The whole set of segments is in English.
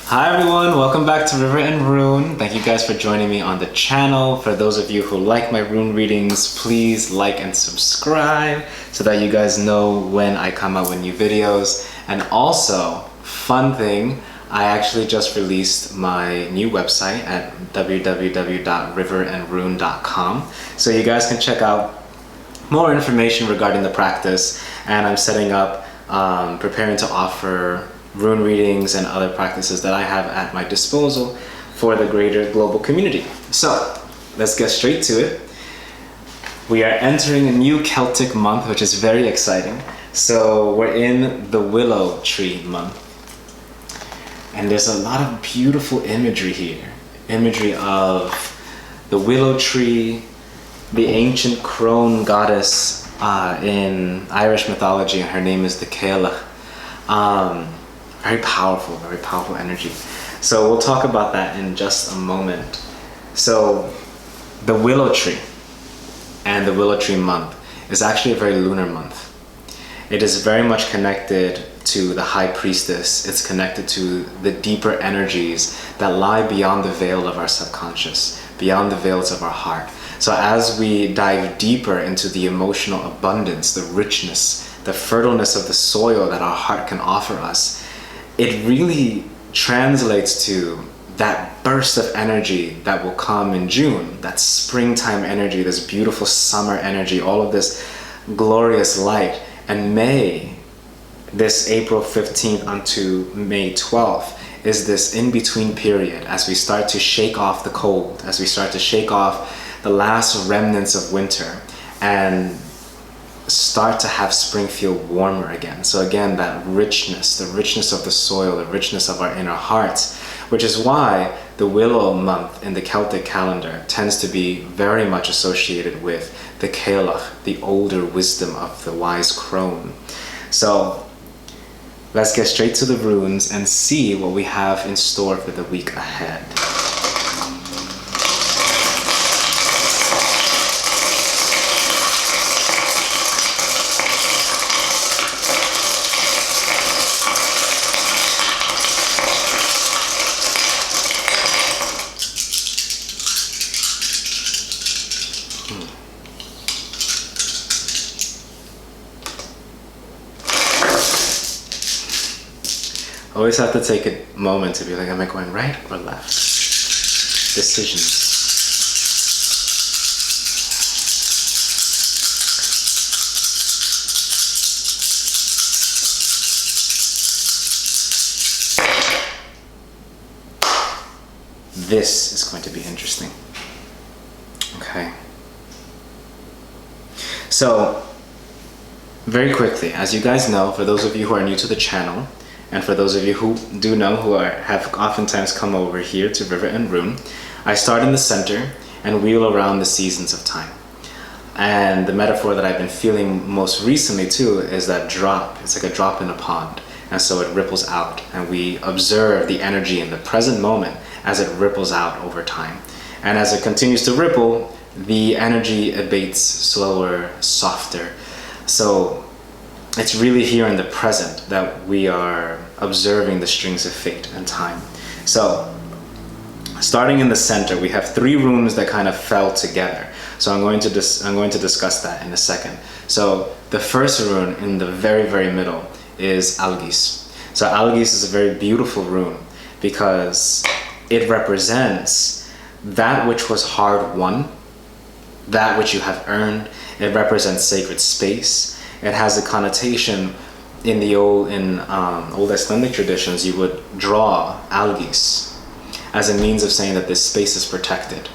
Hi everyone, welcome back to River and Rune. Thank you guys for joining me on the channel. For those of you who like my rune readings, please like and subscribe so that you guys know when I come out with new videos. And also, fun thing, I actually just released my new website at www.riverandrune.com, so you guys can check out more information regarding the practice. And I'm setting up, preparing to offer rune readings and other practices that I have at my disposal for the greater global community. So let's get straight to it. We are entering a new Celtic month, which is very exciting. So we're in the willow tree month, and there's a lot of beautiful imagery here. Imagery of the willow tree, the ancient crone goddess in Irish mythology, and her name is the Cailleach. Very powerful energy. So we'll talk about that in just a moment. So the willow tree and the willow tree month is actually a very lunar month. It is very much connected to the high priestess. It's connected to the deeper energies that lie beyond the veil of our subconscious, beyond the veils of our heart. So as we dive deeper into the emotional abundance, the richness, the fertileness of the soil that our heart can offer us, it really translates to that burst of energy that will come in June, that springtime energy, this beautiful summer energy, all of this glorious light. And May, this April 15th unto May 12th, is this in-between period as we start to shake off the cold, as we start to shake off the last remnants of winter and start to have spring feel warmer again. So again, that richness, the richness of the soil, the richness of our inner hearts, which is why the willow month in the Celtic calendar tends to be very much associated with the Cailleach, the older wisdom of the wise crone. So let's get straight to the runes and see what we have in store for the week ahead. Always have to take a moment to be like, am I going right or left? Decisions. This is going to be interesting. Okay. So, very quickly, as you guys know, for those of you who are new to the channel, and for those of you who do know, have oftentimes come over here to River and Rune, I start in the center and wheel around the seasons of time. And the metaphor that I've been feeling most recently too is that drop. It's like a drop in a pond. And so it ripples out, and we observe the energy in the present moment as it ripples out over time. And as it continues to ripple, the energy abates slower, softer. So it's really here in the present that we are observing the strings of fate and time. So, starting in the center, we have three runes that kind of fell together. So I'm going to discuss that in a second. So the first rune in the very middle is Algis. So Algis is a very beautiful rune because it represents that which was hard won, that which you have earned. It represents sacred space. It has a connotation in the old Icelandic traditions. You would draw algis as a means of saying that this space is protected.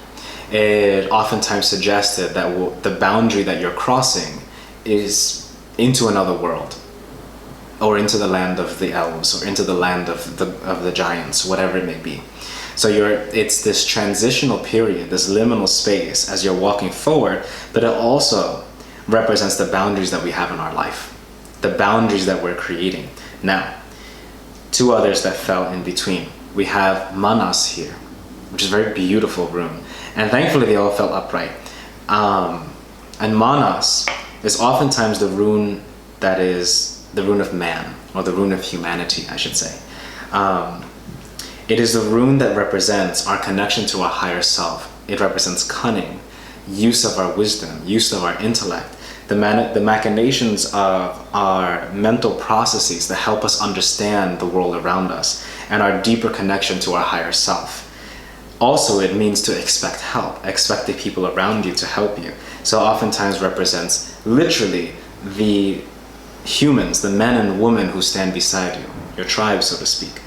It oftentimes suggested that the boundary that you're crossing is into another world, or into the land of the elves, or into the land of the giants, whatever it may be. So it's this transitional period, this liminal space as you're walking forward, but it also represents the boundaries that we have in our life, the boundaries that we're creating. Now, two others that fell in between. We have Manas here, which is a very beautiful rune, and thankfully they all fell upright. And Manas is oftentimes the rune that is the rune of man, or the rune of humanity, I should say. It is the rune that represents our connection to our higher self. It represents cunning, use of our wisdom, use of our intellect, the machinations of our mental processes that help us understand the world around us, and our deeper connection to our higher self. Also, it means to expect help, expect the people around you to help you. So oftentimes represents literally the humans, the men and women who stand beside you, your tribe, so to speak.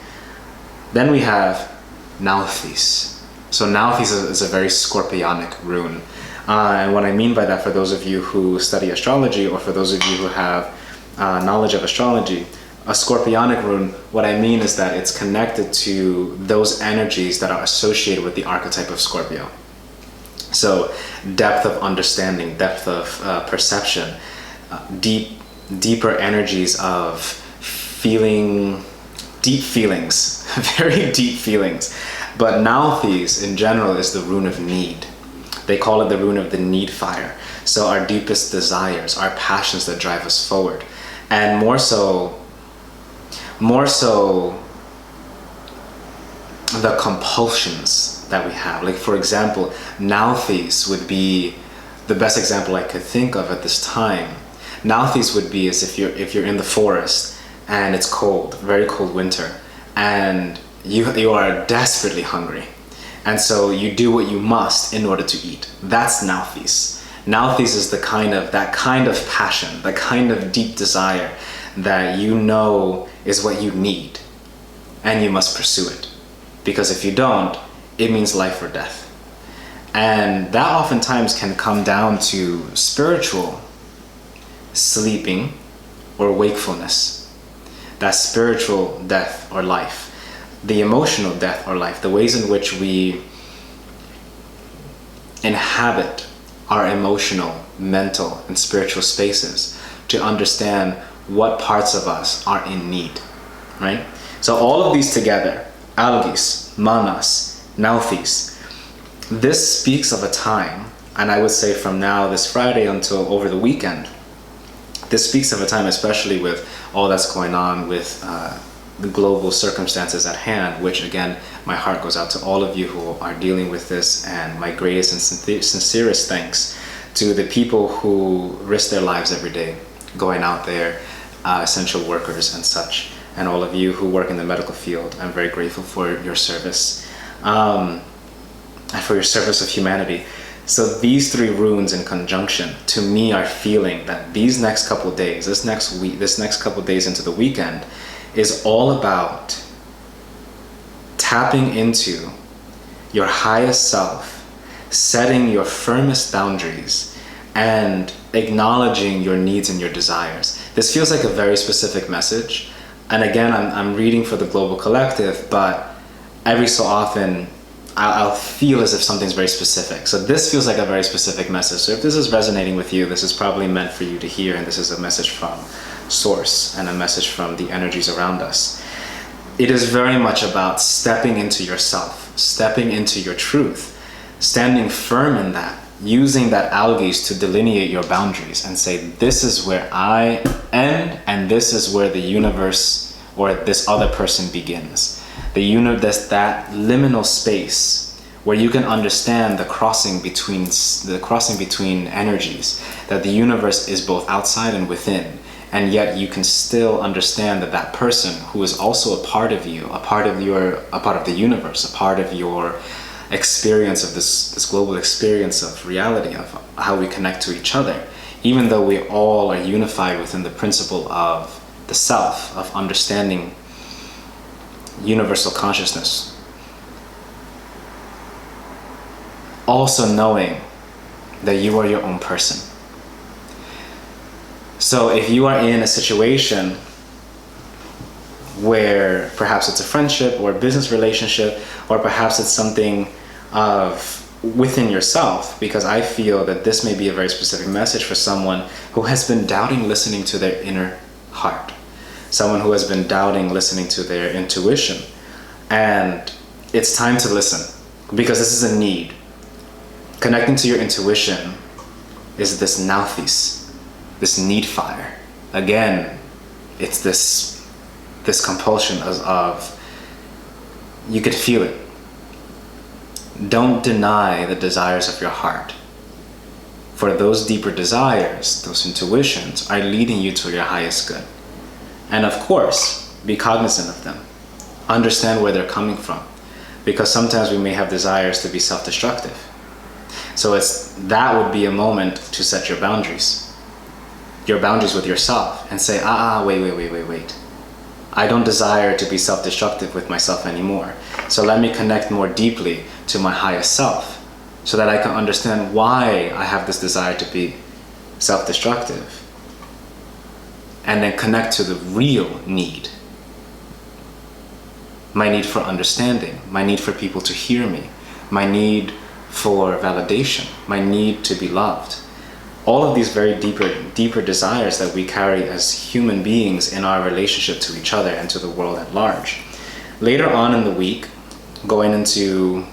Then we have Nauthiz. So Nauthiz is a very scorpionic rune. And what I mean by that, for those of you who study astrology, or for those of you who have knowledge of astrology, a scorpionic rune, what I mean is that it's connected to those energies that are associated with the archetype of Scorpio. So depth of understanding, depth of perception, deeper energies of feeling, deep feelings, very deep feelings. But Nauthiz in general is the rune of need. They call it the rune of the need fire. So our deepest desires, our passions that drive us forward. And more so the compulsions that we have. Like, for example, Nauthiz would be the best example I could think of at this time. Nauthiz would be as if you're in the forest and it's cold, very cold winter, and you are desperately hungry. And so you do what you must in order to eat. That's Nauthiz. Nauthiz is that kind of passion, that kind of deep desire that you know is what you need, and you must pursue it. Because if you don't, it means life or death. And that oftentimes can come down to spiritual sleeping or wakefulness. That spiritual death or life. The emotional death or life, the ways in which we inhabit our emotional, mental, and spiritual spaces to understand what parts of us are in need, right? So all of these together, Algis, Manas, Nauthiz, this speaks of a time, and I would say from now, this Friday until over the weekend, this speaks of a time, especially with all that's going on with the global circumstances at hand, which again, my heart goes out to all of you who are dealing with this, and my greatest and sincerest thanks to the people who risk their lives every day going out there, essential workers and such, and all of you who work in the medical field. I'm very grateful for your service and for your service of humanity. So these three runes in conjunction to me are feeling that these next couple of days, this next week, this next couple of days into the weekend, is all about tapping into your highest self, setting your firmest boundaries, and acknowledging your needs and your desires. This feels like a very specific message. And again, I'm reading for the global collective, but every so often I'll feel as if something's very specific. So this feels like a very specific message. So if this is resonating with you, this is probably meant for you to hear, and this is a message from Source and a message from the energies around us. It is very much about stepping into yourself, stepping into your truth, standing firm in that, using that algaes to delineate your boundaries and say, this is where I end and this is where the universe or this other person begins. The universe, that liminal space where you can understand the crossing between energies, that the universe is both outside and within, and yet you can still understand that that person who is also a part of you, a part of the universe, a part of your experience of this global experience of reality, of how we connect to each other, even though we all are unified within the principle of the self, of understanding universal consciousness. Also knowing that you are your own person. So if you are in a situation where perhaps it's a friendship or a business relationship, or perhaps it's something of within yourself, because I feel that this may be a very specific message for someone who has been doubting listening to their inner heart, someone who has been doubting listening to their intuition. And it's time to listen, because this is a need. Connecting to your intuition is this Nauthiz, this need fire. Again, it's this compulsion of you could feel it. Don't deny the desires of your heart. For those deeper desires, those intuitions, are leading you to your highest good. And of course, be cognizant of them. Understand where they're coming from. Because sometimes we may have desires to be self-destructive. So that would be a moment to set your boundaries. Your boundaries with yourself, and say, wait. I don't desire to be self-destructive with myself anymore. So let me connect more deeply to my highest self, so that I can understand why I have this desire to be self-destructive. And then connect to the real need. My need for understanding, my need for people to hear me, my need for validation, my need to be loved. All of these very deeper desires that we carry as human beings in our relationship to each other and to the world at large. Later on in the week, going into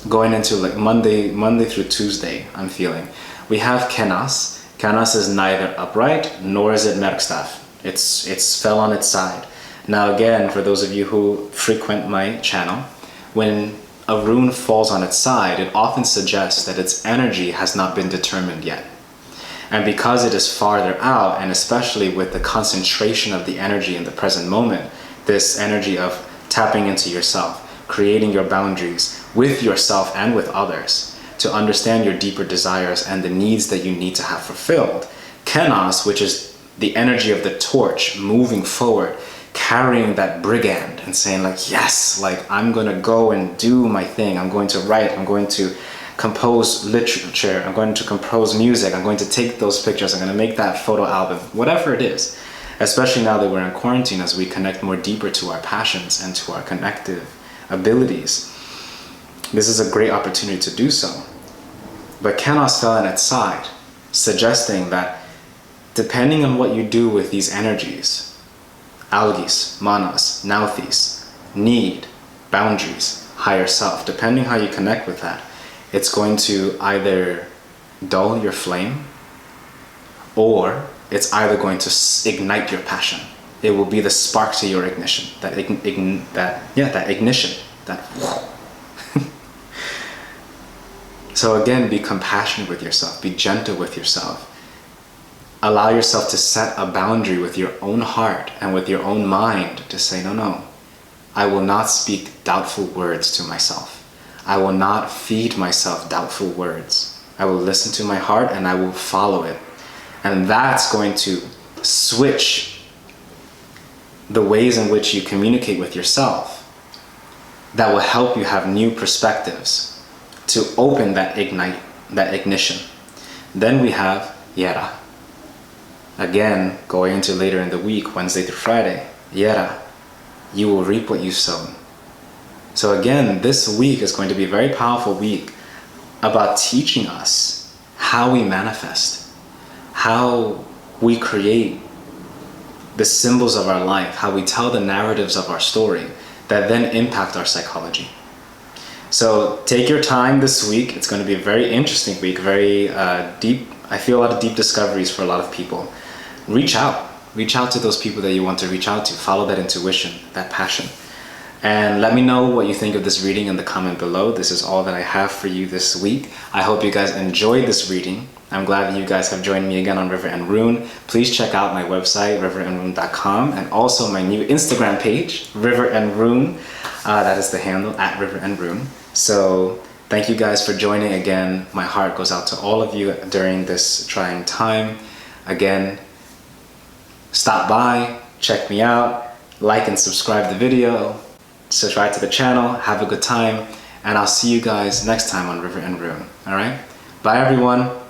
like Monday through Tuesday, I'm feeling, we have Kenas. Kenas is neither upright nor is it Merkstaff. It's fell on its side. Now again, for those of you who frequent my channel, when a rune falls on its side, it often suggests that its energy has not been determined yet. And because it is farther out, and especially with the concentration of the energy in the present moment, this energy of tapping into yourself, creating your boundaries with yourself and with others, to understand your deeper desires and the needs that you need to have fulfilled. Kenos, which is the energy of the torch moving forward, carrying that brigand and saying like, yes, like I'm gonna go and do my thing. I'm going to write, I'm going to compose literature, I'm going to compose music, I'm going to take those pictures, I'm gonna make that photo album, whatever it is. Especially now that we're in quarantine, as we connect more deeper to our passions and to our connective abilities. This is a great opportunity to do so. But Kenos fell on its side, suggesting that depending on what you do with these energies, algis, manas, nauthis, need, boundaries, higher self, depending how you connect with that, it's going to either dull your flame, or it's either going to ignite your passion. It will be the spark to your ignition, that ignition, that So again, be compassionate with yourself, be gentle with yourself. Allow yourself to set a boundary with your own heart and with your own mind to say, no, I will not speak doubtful words to myself. I will not feed myself doubtful words. I will listen to my heart and I will follow it. And that's going to switch the ways in which you communicate with yourself. That will help you have new perspectives to open that ignition. Then we have Yera. Again, going into later in the week, Wednesday through Friday, Yera, you will reap what you sow. So again, this week is going to be a very powerful week about teaching us how we manifest, how we create the symbols of our life, how we tell the narratives of our story that then impact our psychology. So take your time this week. It's going to be a very interesting week, very deep. I feel a lot of deep discoveries for a lot of people. Reach out to those people that you want to reach out to. Follow that intuition, that passion. And let me know what you think of this reading in the comment below. This is all that I have for you this week. I hope you guys enjoyed this reading. I'm glad that you guys have joined me again on River and Rune. Please check out my website, riverandrune.com, and also my new Instagram page, River and Rune. That is the handle, at River and Rune. So thank you guys for joining again. My heart goes out to all of you during this trying time. Again, stop by, check me out, like and subscribe the video, subscribe to the channel, have a good time, and I'll see you guys next time on River and Rune. All right? Bye, everyone.